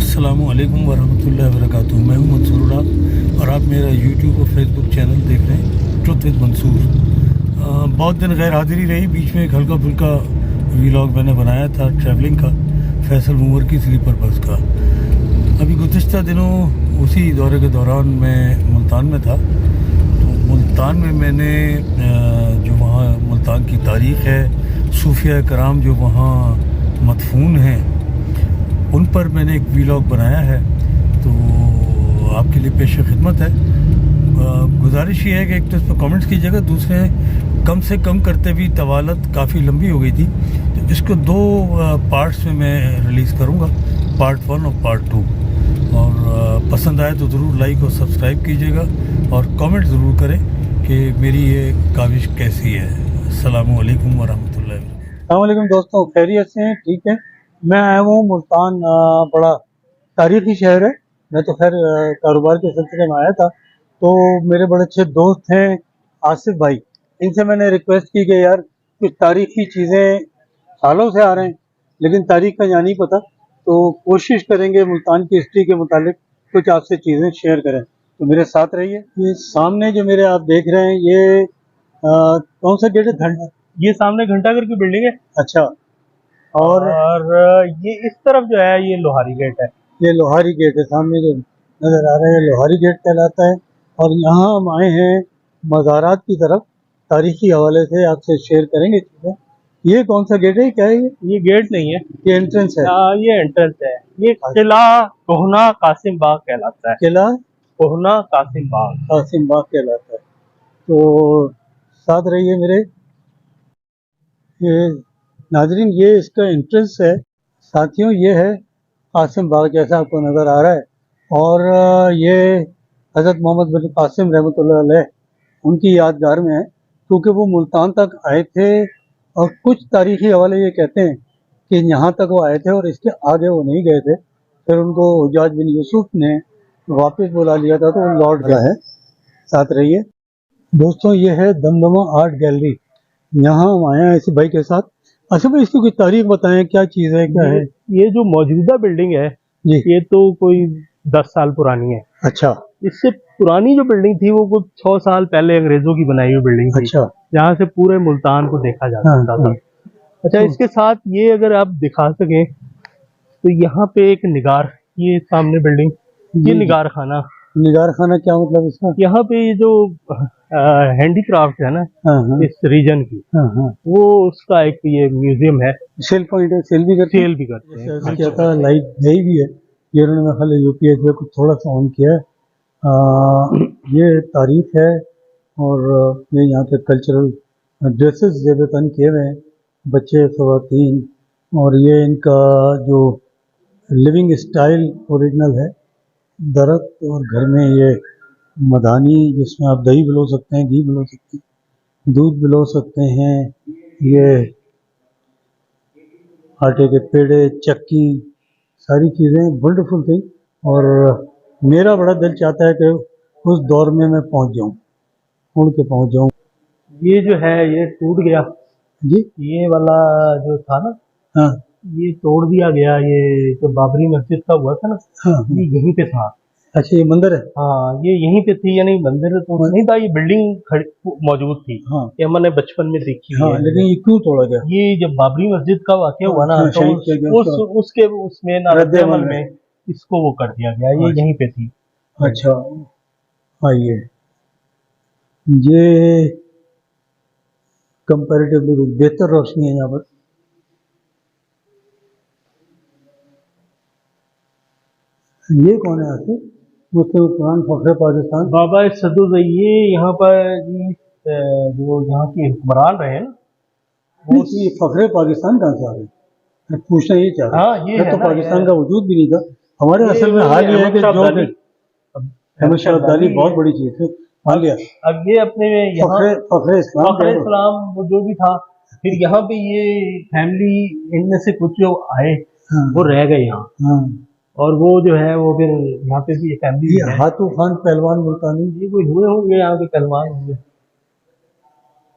अस्सलामु अलैकुम वरहमतुल्लाहि वबरकातुहू। मैं हूं मंसूर राब और आप मेरा यूट्यूब और फेसबुक चैनल देख रहे हैं ट्रुथ विद मंसूर। बहुत दिन गैर हाजिरी रही, बीच में एक हल्का फुल्का वीलॉग मैंने बनाया था ट्रैवलिंग का, फैसल मूवर की स्लीपर बस का। अभी गुज़िश्ता दिनों उसी दौरे के दौरान मैं मुल्तान में था। तो मुल्तान में मैंने जो वहाँ मुल्तान की तारीख़ है, सूफिया कराम जो वहाँ मदफून हैं, उन पर मैंने एक वीलॉग बनाया है, तो आपके लिए पेश खिदमत है। गुजारिश ये है कि एक तो इस पर कमेंट्स कीजिएगा, दूसरे कम से कम करते भी तवालत काफ़ी लंबी हो गई थी, तो इसको दो पार्ट्स में मैं रिलीज़ करूँगा, पार्ट 1 और पार्ट 2। और पसंद आए तो ज़रूर लाइक और सब्सक्राइब कीजिएगा और कमेंट ज़रूर करें कि मेरी ये काविश कैसी है। अस्सलामु अलैकुम वरहमतुल्लाहि वबरकातुहू। अस्सलाम वालेकुम दोस्तों, खैरियत से हैं? ठीक है। मैं आया हूँ मुल्तान, बड़ा तारीखी शहर है। मैं तो खैर कारोबार के सिलसिले में आया था, तो मेरे बड़े अच्छे दोस्त हैं आसिफ भाई, इनसे मैंने रिक्वेस्ट की कि यार कुछ तारीखी चीज़ें, सालों से आ रहे हैं लेकिन तारीख का जान नहीं पता, तो कोशिश करेंगे मुल्तान की हिस्ट्री के मुतालिक कुछ आपसे चीज़ें शेयर करें, तो मेरे साथ रहिए। ये सामने जो मेरे आप देख रहे हैं, ये कौन सा गेट है? ये सामने घंटाघर की बिल्डिंग है। अच्छा। और ये इस तरफ जो है ये लोहारी गेट है। ये लोहारी गेट है, सामने जो नजर आ रहा है लोहारी गेट कहलाता है। और यहाँ हम आए हैं मज़ारात की तरफ, तारीखी हवाले से आपसे शेयर करेंगे चीज़ें। ये कौन सा गेट है, क्या है ये गेट नहीं है, ये एंट्रेंस है? ये एंट्रेंस है। ये किला कोहना कासिम बाग कहलाता है। किला कोहना कासिम बाग, कासिम बाग कहलाता है। तो साथ रहिए मेरे। ये नाजरीन, ये इसका एंट्रेंस है साथियों, ये है कासिम बाग जैसा आपको नज़र आ रहा है। और ये हज़रत मोहम्मद बिन कासिम रहमतुल्लाह अलैह उनकी यादगार में है, क्योंकि वो मुल्तान तक आए थे और कुछ तारीखी हवाले ये कहते हैं कि यहाँ तक वो आए थे और इसके आगे वो नहीं गए थे। फिर उनको हुज्जाज बिन यूसुफ ने वापस बुला लिया था, तो वो लौट गया है। साथ रहिए दोस्तों। ये है दमदमा आर्ट गैलरी, यहाँ हम आए हैं इसी भाई के साथ। अच्छा भाई, इसकी कुछ तारीख बताएं, क्या चीज़ है, क्या है? ये जो मौजूदा बिल्डिंग है जी। ये तो कोई 10 साल पुरानी है। अच्छा। इससे पुरानी जो बिल्डिंग थी वो कुछ 6 साल पहले अंग्रेजों की बनाई हुई बिल्डिंग थी। अच्छा। जहाँ से पूरे मुल्तान को देखा जा सकता था। अच्छा, इसके साथ ये अगर आप दिखा सकें तो यहाँ पे एक निगार, ये सामने बिल्डिंग, ये निगार खाना। निगार खाना क्या मतलब इसका? यहाँ पे ये जो हैंडीक्राफ्ट है ना, इस रीजन की, वो उसका एक ये म्यूजियम है। सेल पॉइंट है, सेल भी करते हैं। क्या था, लाइट गई भी है, ये उन्होंने खाली यूपीएस को थोड़ा सा ऑन किया है। ये तारीख है और ये यहाँ के कल्चरल ड्रेसेस जेब तन किए हुए हैं बच्चे, ख़वातीन। और ये इनका जो लिविंग स्टाइल ओरिजिनल है, दरख्त और घर में ये मदानी, जिसमें आप दही बिलो सकते हैं, घी बिलो सकते हैं, दूध बिलो सकते हैं। ये आटे के पेड़े, चक्की, सारी चीज़ें वंडरफुल थी। और मेरा बड़ा दिल चाहता है कि उस दौर में मैं पहुंच जाऊं, उड़ के पहुंच जाऊं। ये जो है ये टूट गया जी। ये वाला जो था ना, हाँ ये तोड़ दिया गया। ये जो बाबरी मस्जिद का हुआ था ना, हाँ। ये यहीं पे था। अच्छा, ये मंदिर है? हाँ, ये यहीं पे थी, यानी मंदिर तो नहीं था, ये बिल्डिंग मौजूद थी। हाँ। ये मैंने बचपन में देखी हाँ, है। लेकिन ये क्यों तोड़ा गया? ये जब बाबरी मस्जिद का वाकया हुआ ना, हाँ, तो उसके उसमें रद्द-ए-अमल में इसको वो कर दिया गया। ये यहीं पे थी। अच्छा, आइए, ये कंपैरेटिवली कुछ बेहतर रोशनी है यहाँ पर। ये कौन है आसिफ? मुझसे कुरान फखरे पाकिस्तान, बाबा सदुज़ई, ये यहाँ पर जो यहाँ के हुक्मरान रहे हैं ना, वो ये फखरे पाकिस्तान कहाँ से आ गए? मैं पूछना ये चाह रहा हूँ। ये तो पाकिस्तान का वजूद भी नहीं था हमारे। असल में हाल ये है कि जो अहमद शाह अब्दाली बहुत बड़ी चीज है, मान लिया। अब ये अपने फखरे इस्लाम वो जो भी था, फिर यहाँ पे ये फैमिली, इनमें से कुछ जो आए वो रह गए यहाँ। और वो जो है वो फिर यहाँ पे भी फैमिली है। हाथू खान पहलवान मुल्तानी, ये कोई हुए होंगे यहाँ के पहलवान होंगे।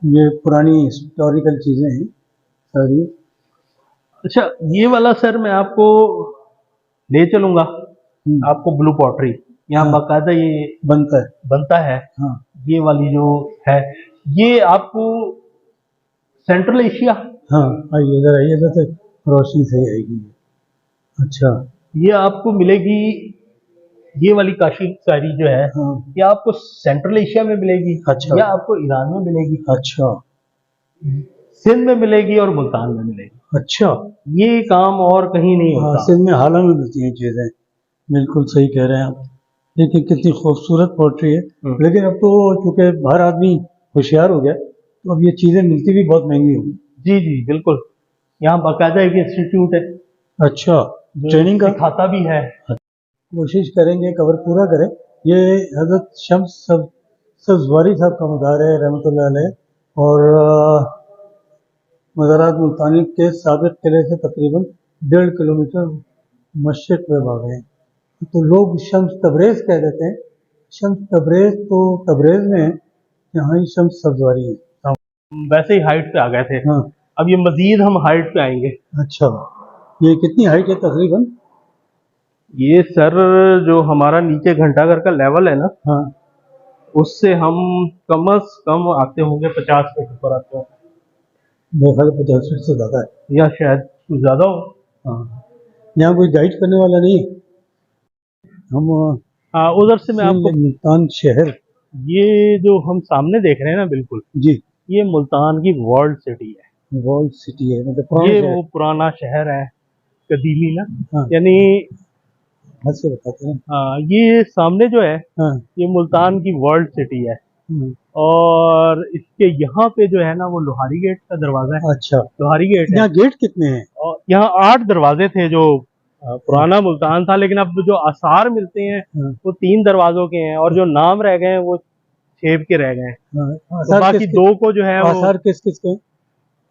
ये पुरानी हिस्टोरिकल चीजें हैं सारी। अच्छा, ये वाला सर मैं आपको ले चलूंगा आपको ब्लू पॉटरी। यहाँ हाँ। बाकायदा ये बनता है। है। हाँ ये वाली जो है ये आपको सेंट्रल एशिया, हाँ, आइए इधर आइए, इधर से रोशनी सही आएगी। अच्छा। ये आपको मिलेगी। ये वाली काशीकारी जो है हाँ। ये आपको सेंट्रल एशिया में मिलेगी। अच्छा। या आपको ईरान में मिलेगी, अच्छा। सिंध में मिलेगी और मुल्तान में मिलेगी। अच्छा। ये काम और कहीं नहीं हाँ, होता। सिंध में हाल में मिलती हैं चीज़ें, बिल्कुल सही कह रहे हैं आप। देखिए कितनी खूबसूरत पोट्री है। लेकिन अब तो चूंकि हर आदमी होशियार हो गया, तो अब ये चीज़ें मिलती भी बहुत महंगी होंगी। जी जी बिल्कुल। यहाँ बाकायदा एक इंस्टीट्यूट है अच्छा, जो ट्रेनिंग का सिखाता भी है। कोशिश करेंगे कवर पूरा करें। ये हजरत शम्स सब्ज़वारी साहब का मज़ार है रहमतुल्लाह अलैह, और मज़ारात मुल्तानी के साबिक़ किले से तकरीबन 1.5 किलोमीटर मशरिक़ में वाक़ है। तो लोग शम्स तबरेज़ कह देते हैं। शम्स तबरेज़ तो तबरेज़ में है, यहाँ ही शम्स सब्ज़वारी है। वैसे ही हाइट पे आ गए थे। हाँ। अब ये मजीद हम हाइट पे आएंगे। अच्छा, ये कितनी हाइट है तकरीबन? ये सर जो हमारा नीचे घंटाघर का लेवल है ना, हाँ। उससे हम कम से कम आते होंगे 50 फीट ऊपर आते हैं, मेरे ख्याल 50 फीट से ज़्यादा है, या शायद कुछ ज्यादा हो। हाँ। यहाँ कोई गाइड करने वाला नहीं है। हम हाँ, उधर से मैं आपको मुल्तान शहर, ये जो हम सामने देख रहे हैं ना, बिल्कुल जी, ये मुल्तान की वर्ल्ड सिटी है। वर्ल्ड सिटी है, मतलब पुराना ये शहर। वो पुराना शहर है, कदीमी ना। हाँ। यानी हद से बताते हैं। हाँ, ये सामने जो है हाँ। ये मुल्तान की वर्ल्ड सिटी है। हम्म। और इसके यहाँ पे जो है ना वो लोहारी गेट का दरवाजा है। अच्छा, लोहारी गेट है। यहाँ गेट कितने हैं? और यहाँ 8 दरवाजे थे जो पुराना मुल्तान था, लेकिन अब जो आसार मिलते हैं हाँ। वो 3 दरवाजों के हैं, और जो नाम रह गए हैं वो 6 के रह गए हैं। हाँ, तो आसार बाकी किस 2 को जो है वो आसार किस किस के हैं?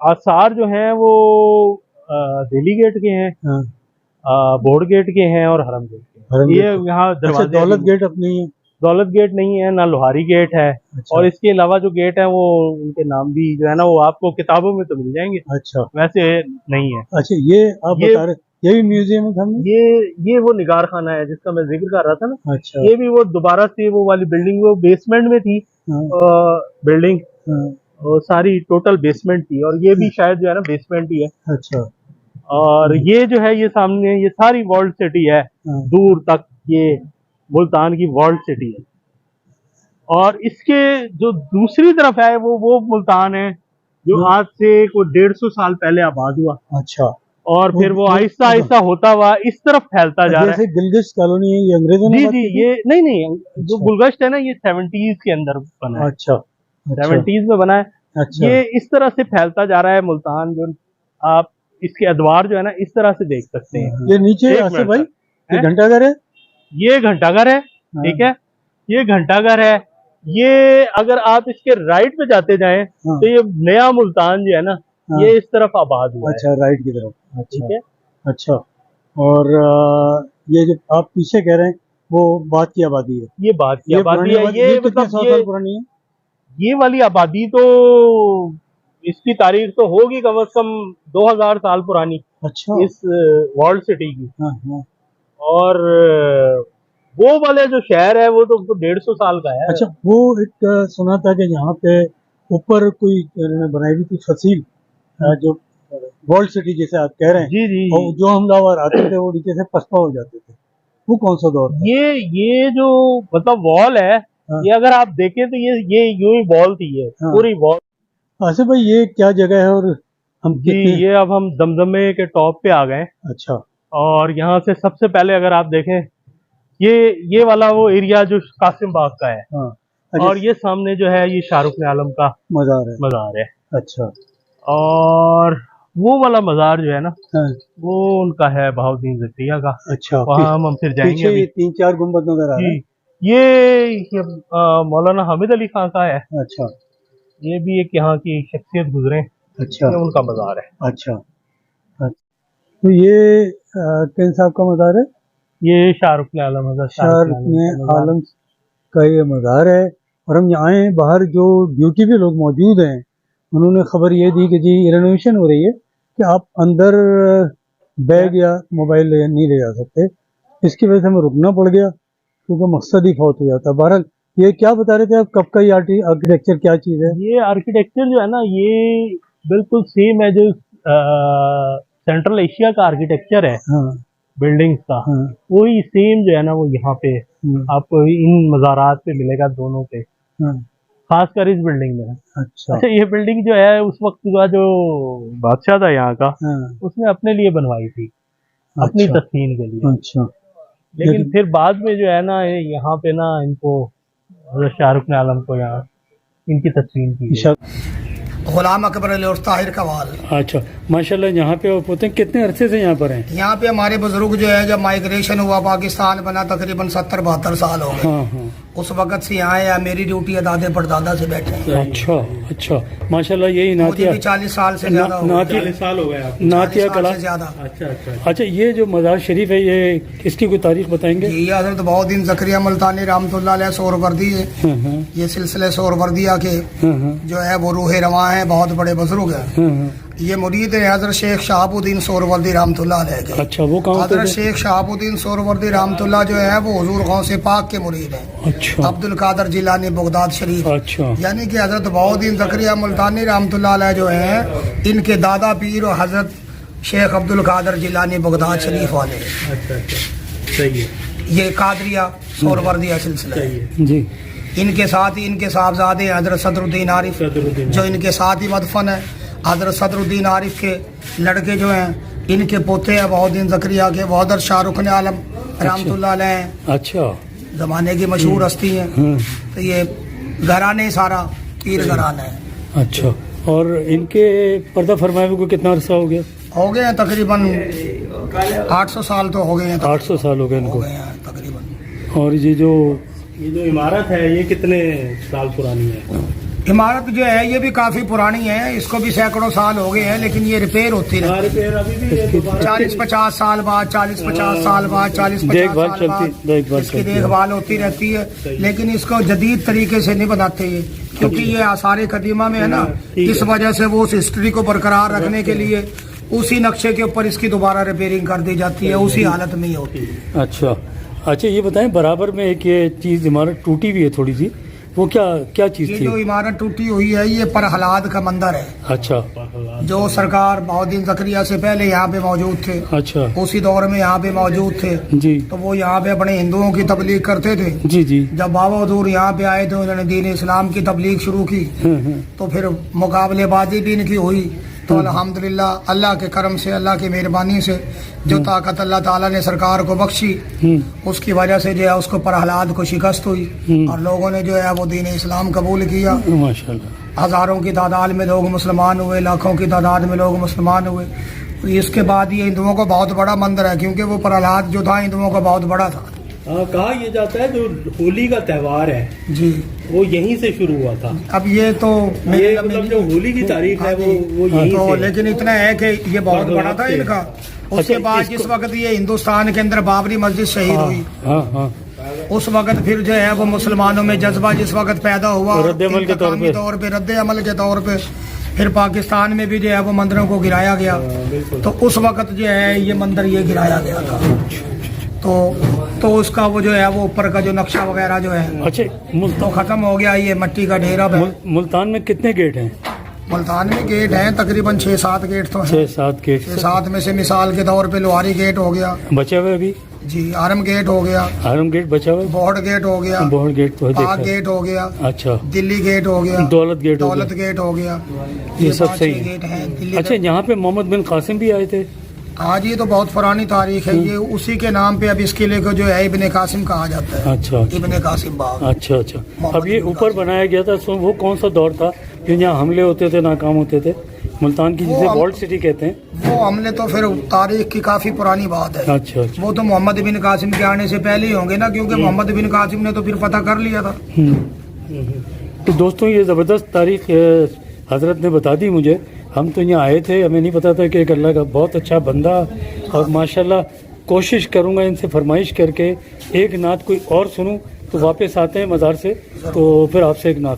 आसार जो हैं वो दिल्ली गेट के हैं, हाँ। बोर्ड गेट के हैं और हरम गेट के हैं। हरम ये गेट के। यहाँ अच्छा, दरवाजे दौलत गेट अपनी है? दौलत गेट नहीं है, ना लोहारी गेट है। अच्छा। और इसके अलावा जो गेट है वो उनके नाम भी जो है ना वो आपको किताबों में तो मिल जाएंगे, अच्छा। वैसे नहीं है। अच्छा, ये आप बता रहे, ये भी म्यूजियम है सामने? ये वो निगार खाना है जिसका मैं जिक्र कर रहा था ना। अच्छा। ये भी वो दोबारा से वो वाली बिल्डिंग, वो बेसमेंट में थी। हाँ। बिल्डिंग हाँ। सारी टोटल बेसमेंट थी, और ये भी शायद जो है ना बेसमेंट ही है। अच्छा। और ये जो है ये सामने ये सारी वर्ल्ड सिटी है, हाँ। दूर तक ये मुल्तान की वर्ल्ड सिटी है। और इसके जो दूसरी तरफ है वो मुल्तान है जो आज से कोई 150 साल पहले आबाद हुआ। अच्छा। और फिर वो आहिस्ता आहिस्ता होता हुआ इस तरफ फैलता जा रहा है। जैसे गिलगित कॉलोनी है, ये अंग्रेजों ने जी बात जी, की थी? ये नहीं जो गुलगश्त है ना ये 70s के अंदर बना है। अच्छा। 70s में बना है। अच्छा। ये इस तरह से फैलता जा रहा है मुल्तान, जो आप इसके अदवार जो है ना इस तरह से देख सकते हैं। ये नीचे एक आसिफ मिनट भाई, है? ये घंटाघर है? ये घंटाघर है, ठीक है, ये घंटाघर है। ये अगर आप इसके राइट पे जाते जाएं हाँ। तो ये नया मुल्तान जो है ना हाँ। ये इस तरफ आबाद हुआ है। अच्छा, राइट की तरफ। ठीक अच्छा। है। अच्छा। और ये जो आप पीछे कह रहे हैं वो बात की आबादी है? ये बात की आबादी पुरानी है। आबादी, ये कितने मतलब सौ साल पुरानी है? ये वाली आबादी तो इसकी तारीख तो होगी कम से कम 2000 साल पुरानी। अच्छा। इस वर्ल्ड सिटी की। हाँ हाँ। और वो वाले जो शहर है वो तो 150 साल का है। अच्छा, वो एक सुना था कि यहाँ पे ऊपर कोई इन्होंने बनाई हुई थी फसील, जो वर्ल्ड सिटी जैसे आप कह रहे हैं। जी जी। और जो हमलावर आते थे वो नीचे से पसपा हो जाते थे, वो कौन सा दौर था? ये जो मतलब वॉल है, हाँ। ये अगर आप देखें तो ये यूं ही वॉल थी, ये हाँ। पूरी वॉल। आसिफ भाई, ये क्या जगह है और हम जी, कितने? ये अब हम दमदमे के टॉप पे आ गए। अच्छा। और यहाँ से सबसे पहले अगर आप देखें ये वाला वो एरिया जो कासिम बाग का है। हाँ। अच्छा। और ये सामने जो है ये शाहरुख आलम का मज़ार है। अच्छा। और वो वाला मज़ार जो है ना हाँ। वो उनका है बहाउद्दीन ज़करिया का। अच्छा। वहाँ हम फिर जाएंगे पीछे अभी। 3-4 गुंबद नजर आ रहे हैं। ये मौलाना हामिद अली खान का है। अच्छा। ये भी एक यहाँ की शख्सियत गुजरे, अच्छा। ये उनका मज़ार है। अच्छा। तो ये किन साहब का मज़ार है? ये शाहरुख आलम हज़रत शाहरुख आलम का ये मज़ार है। और हम यहाँ आए, बाहर जो ड्यूटी पे लोग मौजूद हैं उन्होंने खबर ये दी कि जी रेनोवेशन हो रही है कि आप अंदर बैग या मोबाइल नहीं ले जा सकते, इसकी वजह से हमें रुकना पड़ गया क्योंकि मकसद ही फौत हो जाता है। बहरहाल ये क्या बता रहे थे आप, कब का ये आर्किटेक्चर क्या चीज़ है? ये आर्किटेक्चर जो है ना, ये बिल्कुल सेम है जो सेंट्रल एशिया का आर्किटेक्चर है हाँ बिल्डिंग्स का, हाँ वही सेम जो है ना वो यहाँ पे हाँ, आपको इन मज़ारात पे मिलेगा, दोनों पे, हाँ, खासकर इस बिल्डिंग में। अच्छा अच्छा, ये बिल्डिंग जो है उस वक्त का जो बादशाह था यहाँ का, हाँ, उसने अपने लिए बनवाई थी, अपनी अच्छा तस्कीन के लिए। अच्छा लेकिन फिर बाद में जो है ना, यहाँ पे ना इनको हज़रत शाहरुख ने आलम को यहाँ इनकी तस्कीन की है। ईशा गुलाम अकबर अली और ताहिर कवाल। अच्छा, माशाल्लाह। यहाँ पे आप होते हैं, कितने अरसे से यहाँ पर हैं? यहाँ पे हमारे बुजुर्ग जो है, जब माइग्रेशन हुआ, पाकिस्तान बना, तकरीबन 70-72 साल हो गए। हाँ हाँ। उस वक्त से यहाँ है। मेरी ड्यूटी है दादे परदादा से बैठे हैं। अच्छा अच्छा, माशाल्लाह। यही मुझे नातिया भी 40 साल से ज्यादा हो गए। नातिया 40 साल हो गए आप? नातिया 40 साल कला। से ज्यादा। अच्छा अच्छा। अच्छा, ये जो मज़ार शरीफ है, ये इसकी कोई तारीख बताएंगे? ये हजरत बहुद्दीन ज़करिया मुल्तानी रहमतुल्लाह अलैह सोहरवर्दी है। हाँ हाँ ये सिलसिले सोहरवर्दिया के हाँ हाँ जो है वो रूह रवां है, बहुत बड़े बुजुर्ग हैं। हाँ हाँ। ये मुरीद है हजरत शेख शहाबुद्दीन सोहरवर्दी रहमतुल्लाह अलैह के। अच्छा, वो कहाँ होते हजरत थे? शेख शहाबुद्दीन सोहरवर्दी रहमतुल्लाह जो है वो हुजूर गौसे पाक के मुरीद हैं। अच्छा अब्दुल कादर जिलानी बगदाद शरीफ। अच्छा यानी कि हजरत बहुद्दीन ज़करिया मुल्तानी रहमतुल्लाह अलैह जो हैं, इनके दादा पीर और हजरत शेख अब्दुल कादर जिलानी बगदाद शरीफ वाले। अच्छा अच्छा, सही है, ये कादरिया सोहरवर्दिया सिलसिला सही है। है। जी, इनके साथ ही इनके साहबजादे हजरत सदरुद्दीन आरिफ, सदरुद्दीन जो इनके साथ ही मदफन है। हजरत सदरुद्दीन आरिफ के लड़के जो हैं, इनके पोते हैं बहुद्दीन ज़करिया के, वो हजरत शाहरुख ने आलम रहमतुल्लाह अलैह हैं। अच्छा। ज़माने की मशहूर हस्ती हैं। हाँ, तो ये घराने सारा पीर घराना है। अच्छा। और इनके पर्दा फरमाए हुए को कितना अरसा हो गया? हो गए हैं तकरीबन 800 साल तो हो गए हैं। 800 साल हो गए हो इनको। गए हैं तकरीबन। और ये जो इमारत है, ये कितने साल पुरानी है? इमारत जो है ये भी काफी पुरानी है, इसको भी सैकड़ों साल हो गए हैं, लेकिन ये रिपेयर होती रहती है। रिपेयर अभी भी ये दोबारा 40-50 साल बाद, 40-50 साल बाद, 40-50 देखभाल साल चलती- बाद देखभाल इसकी चलती है। देखभाल होती रहती है। लेकिन इसको जदीद तरीके से नहीं बनाते ये, क्योंकि ये आसार कदीमा में है ना, इस वजह से वो उस हिस्ट्री को बरकरार रखने के लिए उसी नक्शे के ऊपर इसकी दोबारा रिपेयरिंग कर दी जाती है, उसी हालत में ही होती है। अच्छा अच्छा, ये बताएं, बराबर में एक ये चीज़ इमारत टूटी हुई है थोड़ी सी, वो क्या क्या चीज़ ये थी? जो इमारत टूटी हुई है, ये परहलाद का मंदिर है, अच्छा जो सरकार बहुद्दीन ज़करिया से पहले यहाँ पे मौजूद थे। अच्छा। उसी दौर में यहाँ पे मौजूद थे। जी तो वो यहाँ पे अपने हिंदुओं की तबलीग करते थे। जी जी। जब बाबा हुजूर यहाँ पे आए थे, उन्होंने दीन इस्लाम की तबलीग शुरू की। हाँ। तो फिर मुकाबलेबाजी भी इनकी हुई। तो अल्हम्दुलिल्लाह, अल्लाह के करम से, अल्लाह की मेहरबानी से जो ताकत अल्लाह ताला ने सरकार को बख्शी, उसकी वजह से जो है उसको परहलाद को शिकस्त हुई और लोगों ने जो है वो दीन इस्लाम कबूल किया। माशाल्लाह। हज़ारों की तादाद में लोग मुसलमान हुए, लाखों की तादाद में लोग मुसलमान हुए। तो इसके बाद ये हिंदुओं का बहुत बड़ा मंदिर है, क्योंकि वो प्रहलाद जो था हिंदुओं का बहुत बड़ा था। कहा यह जाता है जो होली का त्यौहार है जी, वो यहीं से शुरू हुआ था। अब ये तो ये मतलब जो होली की तारीख है वो यहीं तो से। लेकिन इतना है कि ये बहुत बड़ा था इनका। उसके अच्छा, बाद जिस वक्त ये हिंदुस्तान के अंदर बाबरी मस्जिद शहीद हुई, हाँ हाँ। उस वक्त फिर जो है वो मुसलमानों में जज्बा जिस वक्त पैदा हुआ, रद्द-ए-अमल के तौर पे। रद्द-ए-अमल के तौर पे फिर पाकिस्तान में भी जो है वो मंदिरों को गिराया गया। तो उस वक्त जो है ये मंदिर ये गिराया गया था। तो उसका वो जो है वो ऊपर का जो नक्शा वगैरह जो है अच्छा, तो खत्म हो गया। ये मट्टी का ढेर अब है। मुल्तान में कितने गेट हैं? मुल्तान में गेट हैं तकरीबन 6-7 गेट तो हैं। 6-7 गेट। 6-7 में से मिसाल के तौर पे लोहारी गेट हो गया बचा हुआ है अभी? जी, आरम गेट हो गया, आरम गेट बचा हुआ है? बोहड़ गेट हो गया, बोहड़ गेट तो है, पाक देखा है। गेट हो गया, अच्छा। दिल्ली गेट हो गया, दौलत गेट हो दौलत गया। गेट हो गया। ये सब 5-6 सही है। गेट हैं दिल्ली अच्छा, यहाँ पे मोहम्मद बिन कासिम भी आए थे? आज ये तो बहुत पुरानी तारीख है। ये उसी के नाम पे अब इस किले को जो है इब्ने कासिम कहा जाता है। अच्छा इब्ने कासिम बाग। अच्छा अच्छा। अब ये ऊपर बनाया गया था, वो कौन सा दौर था जो यहाँ हमले होते थे, नाकाम होते थे? मुल्तान की जिसे वॉल्ट सिटी कहते हैं। वो हमले तो फिर तारीख की काफी पुरानी बात है। अच्छा अच्छा। वो तो मोहम्मद बिन कासिम के आने से पहले ही होंगे ना, क्योंकि मोहम्मद बिन कासिम ने तो फिर पता कर लिया था। तो दोस्तों, ये ज़बरदस्त तारीख हजरत ने बता दी मुझे। हम तो यहाँ आए थे, हमें नहीं पता था कि एक अल्लाह का बहुत अच्छा बंदा, और माशाल्लाह कोशिश करूँगा इनसे फरमाइश करके एक नात कोई और सुनूं, तो वापस आते हैं मज़ार से, तो फिर आपसे एक नात